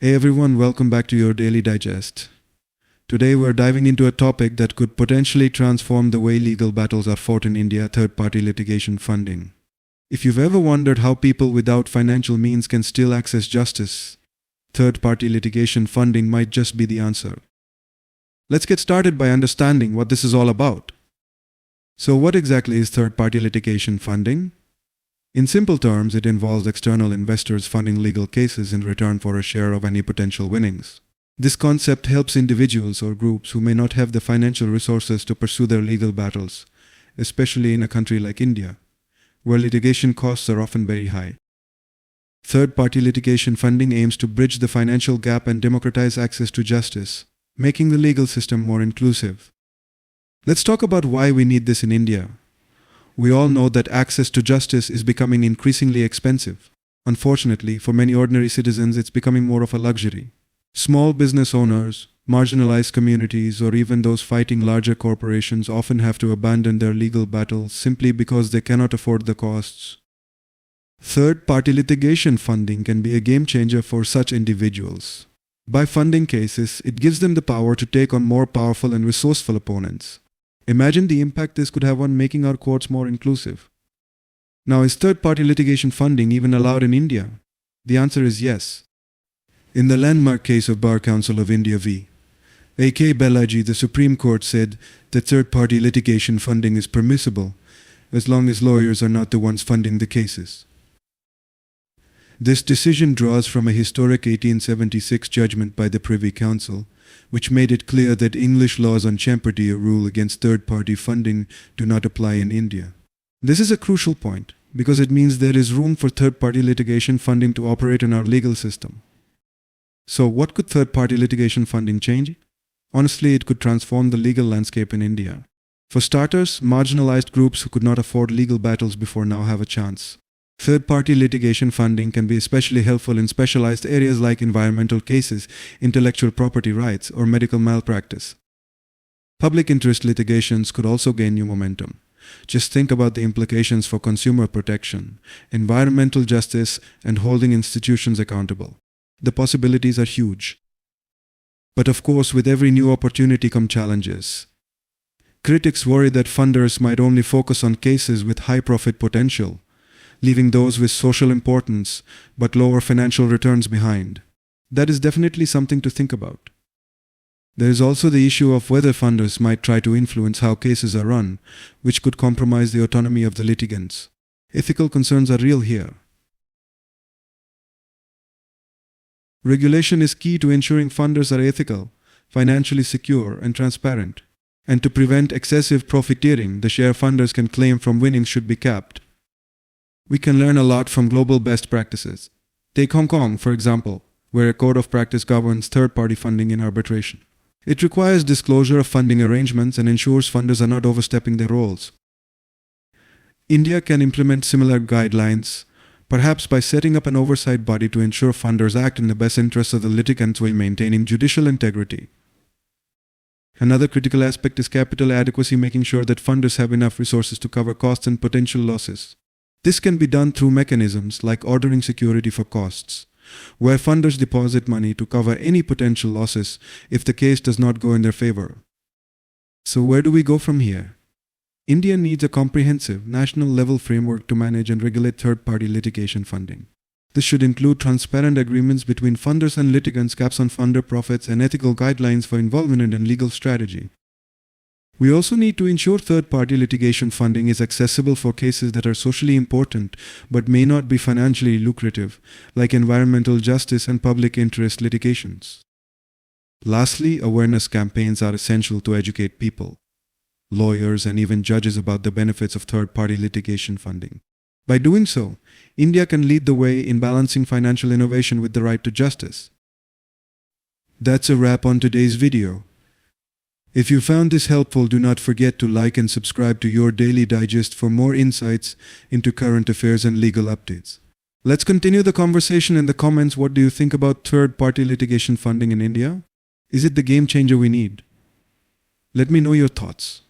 Hey everyone, welcome back to your Daily Digest. Today we're diving into a topic that could potentially transform the way legal battles are fought in India: third-party litigation funding. If you've ever wondered how people without financial means can still access justice, third-party litigation funding might just be the answer. Let's get started by understanding what this is all about. So what exactly is third-party litigation funding? In simple terms, it involves external investors funding legal cases in return for a share of any potential winnings. This concept helps individuals or groups who may not have the financial resources to pursue their legal battles, especially in a country like India, where litigation costs are often very high. Third-party litigation funding aims to bridge the financial gap and democratize access to justice, making the legal system more inclusive. Let's talk about why we need this in India. We all know that access to justice is becoming increasingly expensive. Unfortunately, for many ordinary citizens, it's becoming more of a luxury. Small business owners, marginalized communities, or even those fighting larger corporations often have to abandon their legal battles simply because they cannot afford the costs. Third-party litigation funding can be a game changer for such individuals. By funding cases, it gives them the power to take on more powerful and resourceful opponents. Imagine the impact this could have on making our courts more inclusive. Now, is third-party litigation funding even allowed in India? The answer is yes. In the landmark case of Bar Council of India v. A.K. Balaji, the Supreme Court said that third-party litigation funding is permissible as long as lawyers are not the ones funding the cases. This decision draws from a historic 1876 judgment by the Privy Council, which made it clear that English laws on champerty, a rule against third-party funding, do not apply in India. This is a crucial point, because it means there is room for third-party litigation funding to operate in our legal system. So what could third-party litigation funding change? Honestly, it could transform the legal landscape in India. For starters, marginalized groups who could not afford legal battles before now have a chance. Third-party litigation funding can be especially helpful in specialized areas like environmental cases, intellectual property rights, or medical malpractice. Public interest litigations could also gain new momentum. Just think about the implications for consumer protection, environmental justice, and holding institutions accountable. The possibilities are huge. But of course, with every new opportunity come challenges. Critics worry that funders might only focus on cases with high profit potential, leaving those with social importance but lower financial returns behind. That is definitely something to think about. There is also the issue of whether funders might try to influence how cases are run, which could compromise the autonomy of the litigants. Ethical concerns are real here. Regulation is key to ensuring funders are ethical, financially secure, and transparent. And to prevent excessive profiteering, the share funders can claim from winnings should be capped. We can learn a lot from global best practices. Take Hong Kong, for example, where a code of practice governs third-party funding in arbitration. It requires disclosure of funding arrangements and ensures funders are not overstepping their roles. India can implement similar guidelines, perhaps by setting up an oversight body to ensure funders act in the best interests of the litigants while maintaining judicial integrity. Another critical aspect is capital adequacy, making sure that funders have enough resources to cover costs and potential losses. This can be done through mechanisms like ordering security for costs, where funders deposit money to cover any potential losses if the case does not go in their favor. So where do we go from here? India needs a comprehensive, national-level framework to manage and regulate third-party litigation funding. This should include transparent agreements between funders and litigants, caps on funder profits, and ethical guidelines for involvement in legal strategy. We also need to ensure third-party litigation funding is accessible for cases that are socially important but may not be financially lucrative, like environmental justice and public interest litigations. Lastly, awareness campaigns are essential to educate people, lawyers, and even judges about the benefits of third-party litigation funding. By doing so, India can lead the way in balancing financial innovation with the right to justice. That's a wrap on today's video. If you found this helpful, do not forget to like and subscribe to your Daily Digest for more insights into current affairs and legal updates. Let's continue the conversation in the comments. What do you think about third-party litigation funding in India? Is it the game changer we need? Let me know your thoughts.